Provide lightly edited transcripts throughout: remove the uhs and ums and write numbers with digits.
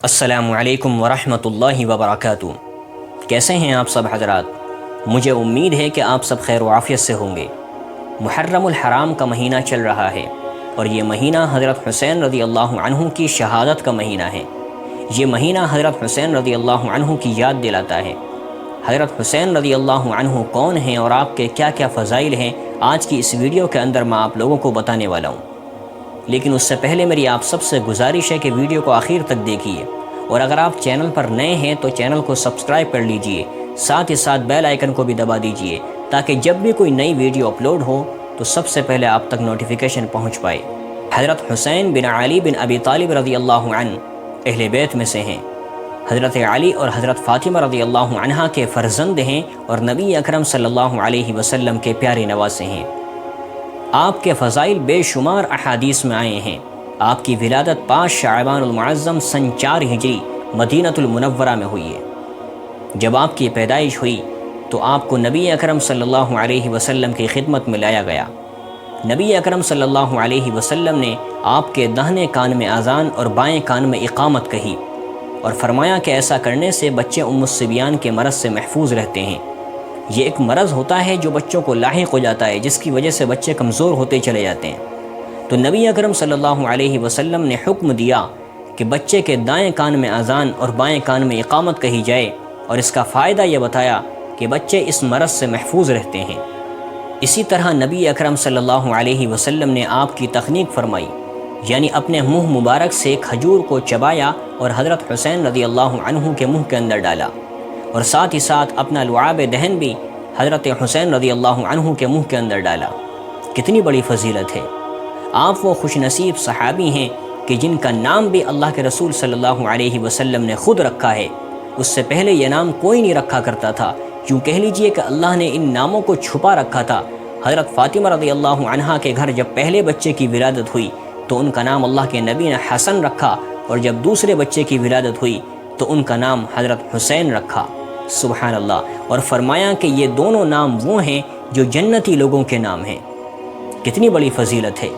السلام علیکم ورحمۃ اللہ وبرکاتہ۔ کیسے ہیں آپ سب حضرات؟ مجھے امید ہے کہ آپ سب خیر و عافیت سے ہوں گے۔ محرم الحرام کا مہینہ چل رہا ہے اور یہ مہینہ حضرت حسین رضی اللہ عنہ کی شہادت کا مہینہ ہے۔ یہ مہینہ حضرت حسین رضی اللہ عنہ کی یاد دلاتا ہے۔ حضرت حسین رضی اللہ عنہ کون ہیں اور آپ کے کیا کیا فضائل ہیں، آج کی اس ویڈیو کے اندر میں آپ لوگوں کو بتانے والا ہوں۔ لیکن اس سے پہلے میری آپ سب سے گزارش ہے کہ ویڈیو کو آخر تک دیکھیے، اور اگر آپ چینل پر نئے ہیں تو چینل کو سبسکرائب کر لیجئے، ساتھ ہی ساتھ بیل آئیکن کو بھی دبا دیجئے تاکہ جب بھی کوئی نئی ویڈیو اپلوڈ ہو تو سب سے پہلے آپ تک نوٹیفیکیشن پہنچ پائے۔ حضرت حسین بن علی بن ابی طالب رضی اللہ عنہ اہل بیت میں سے ہیں۔ حضرت علی اور حضرت فاطمہ رضی اللہ عنہا کے فرزند ہیں اور نبی اکرم صلی اللہ علیہ وسلم کے پیارے نواسے ہیں۔ آپ کے فضائل بے شمار احادیث میں آئے ہیں۔ آپ کی ولادت 5 شعبان المعظم سن 4 ہجری مدینۃ المنورہ میں ہوئی ہے۔ جب آپ کی پیدائش ہوئی تو آپ کو نبی اکرم صلی اللہ علیہ وسلم کی خدمت میں لایا گیا۔ نبی اکرم صلی اللہ علیہ وسلم نے آپ کے داہنے کان میں اذان اور بائیں کان میں اقامت کہی اور فرمایا کہ ایسا کرنے سے بچے ام الصبیان کے مرض سے محفوظ رہتے ہیں۔ یہ ایک مرض ہوتا ہے جو بچوں کو لاحق ہو جاتا ہے، جس کی وجہ سے بچے کمزور ہوتے چلے جاتے ہیں۔ تو نبی اکرم صلی اللہ علیہ وسلم نے حکم دیا کہ بچے کے دائیں کان میں اذان اور بائیں کان میں اقامت کہی جائے، اور اس کا فائدہ یہ بتایا کہ بچے اس مرض سے محفوظ رہتے ہیں۔ اسی طرح نبی اکرم صلی اللہ علیہ وسلم نے آپ کی تخنیق فرمائی، یعنی اپنے منہ مبارک سے کھجور کو چبایا اور حضرت حسین رضی اللہ عنہ کے منہ کے اندر ڈالا، اور ساتھ ہی ساتھ اپنا لعاب دہن بھی حضرت حسین رضی اللہ عنہ کے منہ کے اندر ڈالا۔ کتنی بڑی فضیلت ہے۔ آپ وہ خوش نصیب صحابی ہیں کہ جن کا نام بھی اللہ کے رسول صلی اللہ علیہ وسلم نے خود رکھا ہے۔ اس سے پہلے یہ نام کوئی نہیں رکھا کرتا تھا، یوں کہہ لیجئے کہ اللہ نے ان ناموں کو چھپا رکھا تھا۔ حضرت فاطمہ رضی اللہ عنہا کے گھر جب پہلے بچے کی ولادت ہوئی تو ان کا نام اللہ کے نبی نے حسن رکھا، اور جب دوسرے بچے کی ولادت ہوئی تو ان کا نام حضرت حسین رکھا۔ سبحان اللہ۔ اور فرمایا کہ یہ دونوں نام وہ ہیں جو جنتی لوگوں کے نام ہیں۔ کتنی بڑی فضیلت ہے۔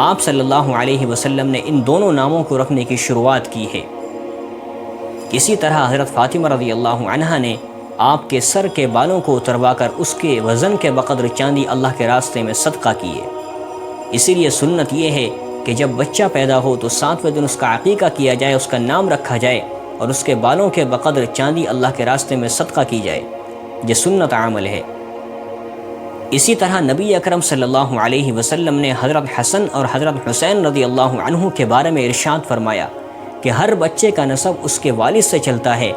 آپ صلی اللہ علیہ وسلم نے ان دونوں ناموں کو رکھنے کی شروعات کی ہے۔ اسی طرح حضرت فاطمہ رضی اللہ عنہا نے آپ کے سر کے بالوں کو اتروا کر اس کے وزن کے بقدر چاندی اللہ کے راستے میں صدقہ کی ہے۔ اسی لیے سنت یہ ہے کہ جب بچہ پیدا ہو تو 7ویں دن اس کا عقیقہ کیا جائے، اس کا نام رکھا جائے اور اس کے بالوں کے بقدر چاندی اللہ کے راستے میں صدقہ کی جائے۔ یہ سنت عمل ہے۔ اسی طرح نبی اکرم صلی اللہ علیہ وسلم نے حضرت حسن اور حضرت حسین رضی اللہ عنہ کے بارے میں ارشاد فرمایا کہ ہر بچے کا نسب اس کے والد سے چلتا ہے،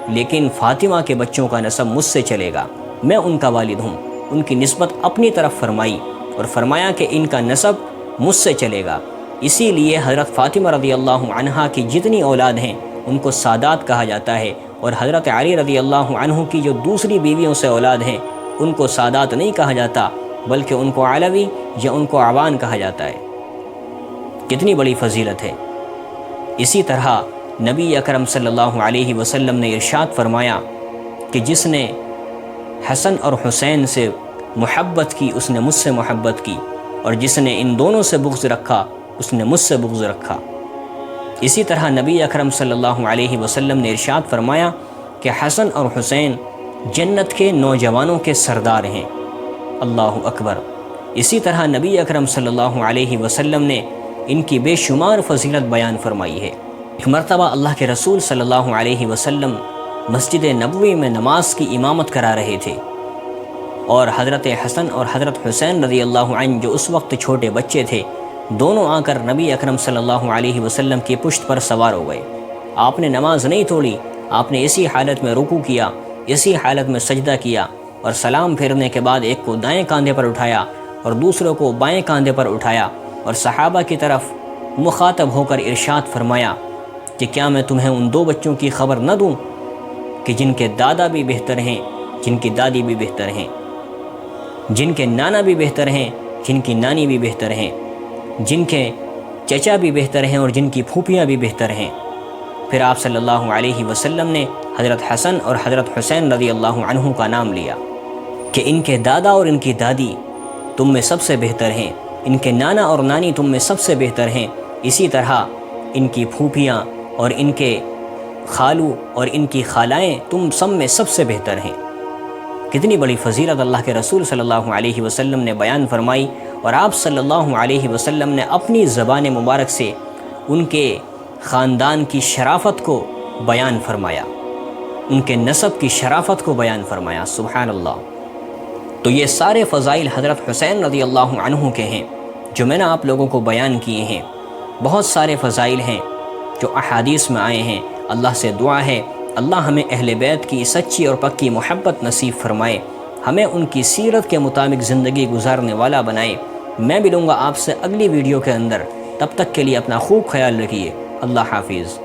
لیکن فاطمہ کے بچوں کا نسب مجھ سے چلے گا، میں ان کا والد ہوں۔ ان کی نسبت اپنی طرف فرمائی اور فرمایا کہ ان کا نسب مجھ سے چلے گا۔ اسی لیے حضرت فاطمہ رضی اللہ عنہا کی جتنی اولاد ہیں ان کو سادات کہا جاتا ہے، اور حضرت علی رضی اللہ عنہ کی جو دوسری بیویوں سے اولاد ہیں ان کو سادات نہیں کہا جاتا، بلکہ ان کو علوی یا ان کو عوان کہا جاتا ہے۔ کتنی بڑی فضیلت ہے۔ اسی طرح نبی اکرم صلی اللہ علیہ وسلم نے ارشاد فرمایا کہ جس نے حسن اور حسین سے محبت کی اس نے مجھ سے محبت کی، اور جس نے ان دونوں سے بغض رکھا اس نے مجھ سے بغض رکھا۔ اسی طرح نبی اکرم صلی اللہ علیہ وسلم نے ارشاد فرمایا کہ حسن اور حسین جنت کے نوجوانوں کے سردار ہیں۔ اللہ اکبر۔ اسی طرح نبی اکرم صلی اللہ علیہ وسلم نے ان کی بے شمار فضیلت بیان فرمائی ہے۔ ایک مرتبہ اللہ کے رسول صلی اللہ علیہ وسلم مسجد نبوی میں نماز کی امامت کرا رہے تھے، اور حضرت حسن اور حضرت حسین رضی اللہ عنہ جو اس وقت چھوٹے بچے تھے، دونوں آ کر نبی اکرم صلی اللہ علیہ وسلم کی پشت پر سوار ہو گئے۔ آپ نے نماز نہیں توڑی، آپ نے اسی حالت میں رکوع کیا، اسی حالت میں سجدہ کیا، اور سلام پھیرنے کے بعد ایک کو دائیں کاندھے پر اٹھایا اور دوسروں کو بائیں کاندھے پر اٹھایا، اور صحابہ کی طرف مخاطب ہو کر ارشاد فرمایا کہ کیا میں تمہیں ان 2 بچوں کی خبر نہ دوں کہ جن کے دادا بھی بہتر ہیں، جن کی دادی بھی بہتر ہیں، جن کے نانا بھی بہتر ہیں، جن کی نانی بھی بہتر ہیں، جن کے چچا بھی بہتر ہیں اور جن کی پھوپھیاں بھی بہتر ہیں۔ پھر آپ صلی اللہ علیہ وسلم نے حضرت حسن اور حضرت حسین رضی اللہ عنہ کا نام لیا کہ ان کے دادا اور ان کی دادی تم میں سب سے بہتر ہیں، ان کے نانا اور نانی تم میں سب سے بہتر ہیں، اسی طرح ان کی پھوپھیاں اور ان کے خالو اور ان کی خالائیں تم سب میں سب سے بہتر ہیں۔ کتنی بڑی فضیلت اللہ کے رسول صلی اللہ علیہ وسلم نے بیان فرمائی، اور آپ صلی اللہ علیہ وسلم نے اپنی زبان مبارک سے ان کے خاندان کی شرافت کو بیان فرمایا، ان کے نسب کی شرافت کو بیان فرمایا۔ سبحان اللہ۔ تو یہ سارے فضائل حضرت حسین رضی اللہ عنہ کے ہیں جو میں نے آپ لوگوں کو بیان کیے ہیں۔ بہت سارے فضائل ہیں جو احادیث میں آئے ہیں۔ اللہ سے دعا ہے اللہ ہمیں اہل بیت کی سچی اور پکی محبت نصیب فرمائے، ہمیں ان کی سیرت کے مطابق زندگی گزارنے والا بنائے۔ میں ملوں گا آپ سے اگلی ویڈیو کے اندر، تب تک کے لیے اپنا خوب خیال رکھیے۔ اللہ حافظ۔